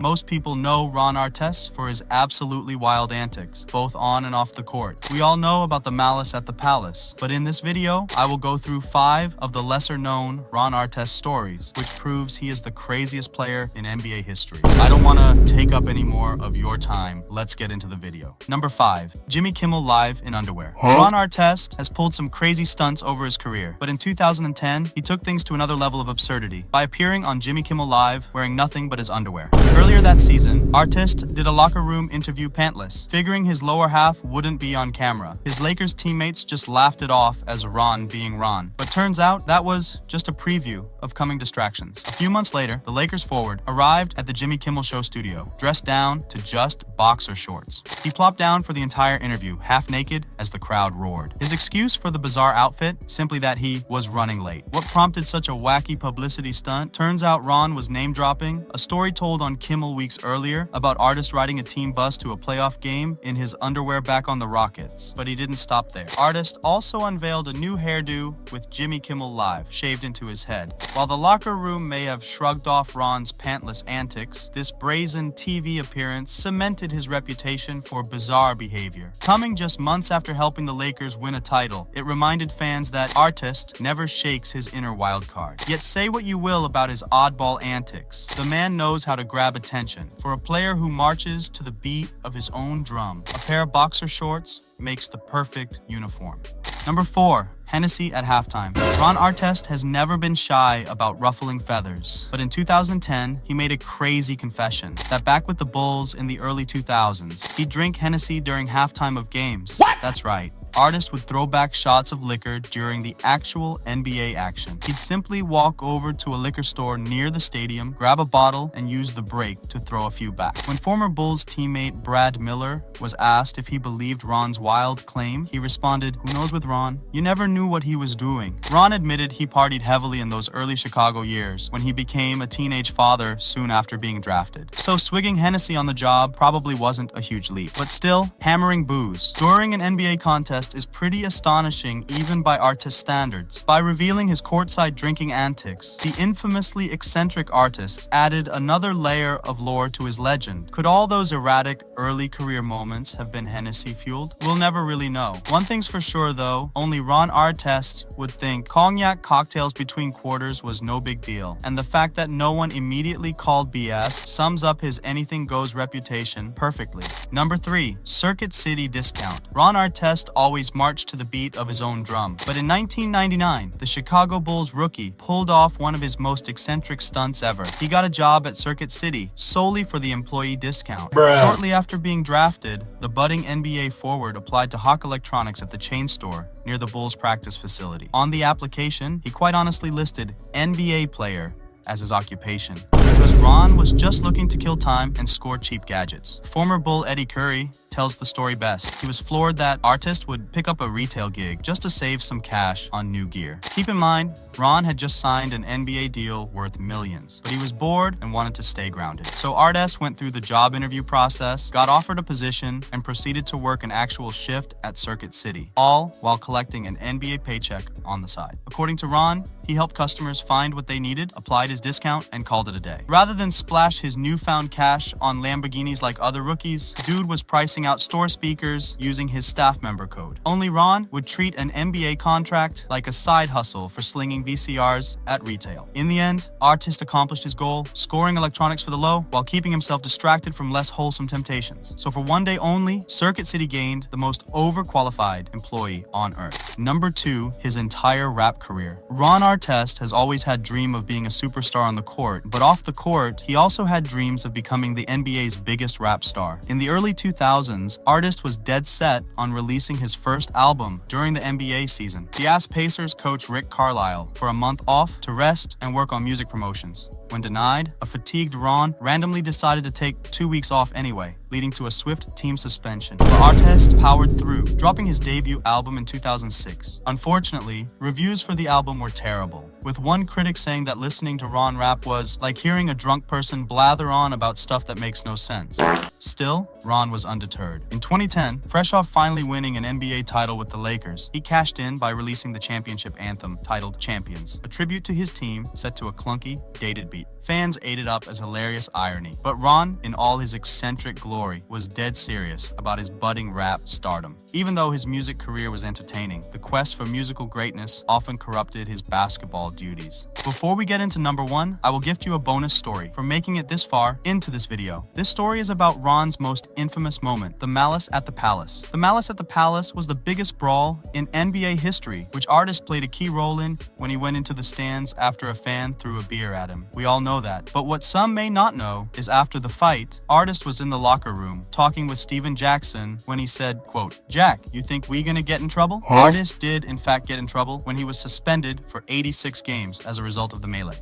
Most people know Ron Artest for his absolutely wild antics, both on and off the court. We all know about the Malice at the Palace, but in this video, I will go through 5 of the lesser-known Ron Artest stories, which proves he is the craziest player in NBA history. I don't want to take up any more of your time. Let's get into the video. Number 5. Jimmy Kimmel live in underwear. Ron Artest has pulled some crazy stunts over his career, but in 2010, he took things to another level of absurdity by appearing on Jimmy Kimmel Live wearing nothing but his underwear. Earlier that season, Artest did a locker room interview pantless, figuring his lower half wouldn't be on camera. His Lakers teammates just laughed it off as Ron being Ron, but turns out that was just a preview of coming distractions. A few months later, the Lakers forward arrived at the Jimmy Kimmel Show studio, dressed down to just boxer shorts. He plopped down for the entire interview, half naked, as the crowd roared. His excuse for the bizarre outfit, simply that he was running late. What prompted such a wacky publicity stunt? Turns out Ron was name-dropping a story told on Kimmel weeks earlier about Artest riding a team bus to a playoff game in his underwear back on the Rockets. But he didn't stop there. Artest also unveiled a new hairdo with Jimmy Kimmel Live shaved into his head. While the locker room may have shrugged off Ron's pantless antics, this brazen TV appearance cemented his reputation for bizarre behavior. Coming just months after helping the Lakers win a title, it reminded fans that Artest never shakes his inner wild card. Yet say what you will about his oddball antics, the man knows how to grab attention. For a player who marches to the beat of his own drum, a pair of boxer shorts makes the perfect uniform. Number 4. Hennessy at halftime. Ron Artest has never been shy about ruffling feathers, but in 2010, he made a crazy confession that back with the Bulls in the early 2000s, he'd drink Hennessy during halftime of games. What? That's right. Artists would throw back shots of liquor during the actual NBA action. He'd simply walk over to a liquor store near the stadium, grab a bottle, and use the break to throw a few back. When former Bulls teammate Brad Miller was asked if he believed Ron's wild claim, he responded, "Who knows with Ron? You never knew what he was doing." Ron admitted he partied heavily in those early Chicago years when he became a teenage father soon after being drafted. So swigging Hennessy on the job probably wasn't a huge leap. But still, hammering booze during an NBA contest is pretty astonishing even by Artest standards. By revealing his courtside drinking antics, the infamously eccentric Artest added another layer of lore to his legend. Could all those erratic early career moments have been Hennessy fueled? We'll never really know. One thing's for sure though, only Ron Artest would think cognac cocktails between quarters was no big deal, and the fact that no one immediately called BS sums up his anything goes reputation perfectly. Number 3. Circuit City discount. Ron Artest always marched to the beat of his own drum. But in 1999, the Chicago Bulls rookie pulled off one of his most eccentric stunts ever. He got a job at Circuit City solely for the employee discount. Shortly after being drafted, the budding NBA forward applied to Hawk Electronics at the chain store near the Bulls practice facility. On the application, he quite honestly listed NBA player as his occupation, because Ron was just looking to kill time and score cheap gadgets. Former Bull Eddie Curry tells the story best. He was floored that Artest would pick up a retail gig just to save some cash on new gear. Keep in mind, Ron had just signed an NBA deal worth millions, but he was bored and wanted to stay grounded. So Artest went through the job interview process, got offered a position, and proceeded to work an actual shift at Circuit City, all while collecting an NBA paycheck on the side. According to Ron, he helped customers find what they needed, applied his discount, and called it a day. Rather than splash his newfound cash on Lamborghinis like other rookies, dude was pricing out store speakers using his staff member code. Only Ron would treat an NBA contract like a side hustle for slinging VCRs at retail. In the end, Artest accomplished his goal, scoring electronics for the low while keeping himself distracted from less wholesome temptations. So for one day only, Circuit City gained the most overqualified employee on earth. Number 2, his entire rap career. Ron Artest has always had dream of being a superstar on the court, but off the court, he also had dreams of becoming the NBA's biggest rap star. In the early 2000s, Artest was dead set on releasing his first album during the NBA season. He asked Pacers coach Rick Carlisle for a month off to rest and work on music promotions. When denied, a fatigued Ron randomly decided to take 2 weeks off anyway, leading to a swift team suspension. But Artest powered through, dropping his debut album in 2006. Unfortunately, reviews for the album were terrible, with one critic saying that listening to Ron rap was like hearing a drunk person blather on about stuff that makes no sense. Still, Ron was undeterred. In 2010, fresh off finally winning an NBA title with the Lakers, he cashed in by releasing the championship anthem titled Champions, a tribute to his team set to a clunky, dated beat. fans ate it up as hilarious irony. But Ron, in all his eccentric glory, was dead serious about his budding rap stardom. Even though his music career was entertaining, the quest for musical greatness often corrupted his basketball duties. Before we get into number 1, I will gift you a bonus story for making it this far into this video. This story is about Ron's most infamous moment, the Malice at the Palace. The Malice at the Palace was the biggest brawl in NBA history, which Artest played a key role in when he went into the stands after a fan threw a beer at him. We all know that. But what some may not know is after the fight, Artest was in the locker room talking with Steven Jackson when he said, quote, "Jack, you think we gonna get in trouble?" Artest did in fact get in trouble when he was suspended for 86 games as a result of the melee.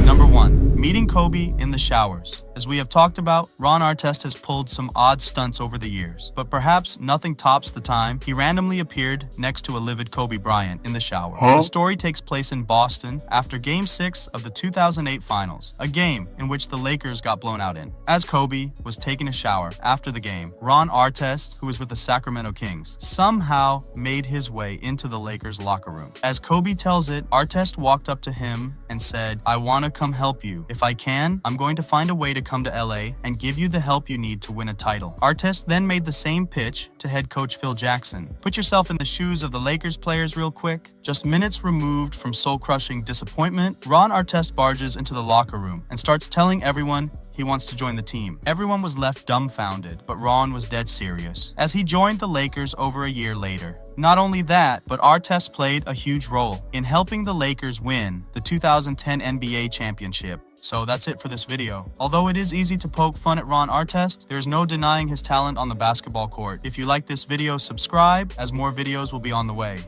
Number 1. Meeting Kobe in the showers. As we have talked about, Ron Artest has pulled some odd stunts over the years, but perhaps nothing tops the time he randomly appeared next to a livid Kobe Bryant in the shower. The story takes place in Boston after Game 6 of the 2008 Finals, a game in which the Lakers got blown out in. As Kobe was taking a shower after the game, Ron Artest, who was with the Sacramento Kings, somehow made his way into the Lakers locker room. As Kobe tells it, Artest walked up to him and said, "I want to come help you. If I can, I'm going to find a way to come to LA and give you the help you need to win a title." Artest then made the same pitch to head coach Phil Jackson. Put yourself in the shoes of the Lakers players real quick. Just minutes removed from soul-crushing disappointment, Ron Artest barges into the locker room and starts telling everyone he wants to join the team. Everyone was left dumbfounded, but Ron was dead serious, as he joined the Lakers over a year later. Not only that, but Artest played a huge role in helping the Lakers win the 2010 NBA championship. So that's it for this video. Although it is easy to poke fun at Ron Artest, there's no denying his talent on the basketball court. If you like this video, subscribe, as more videos will be on the way.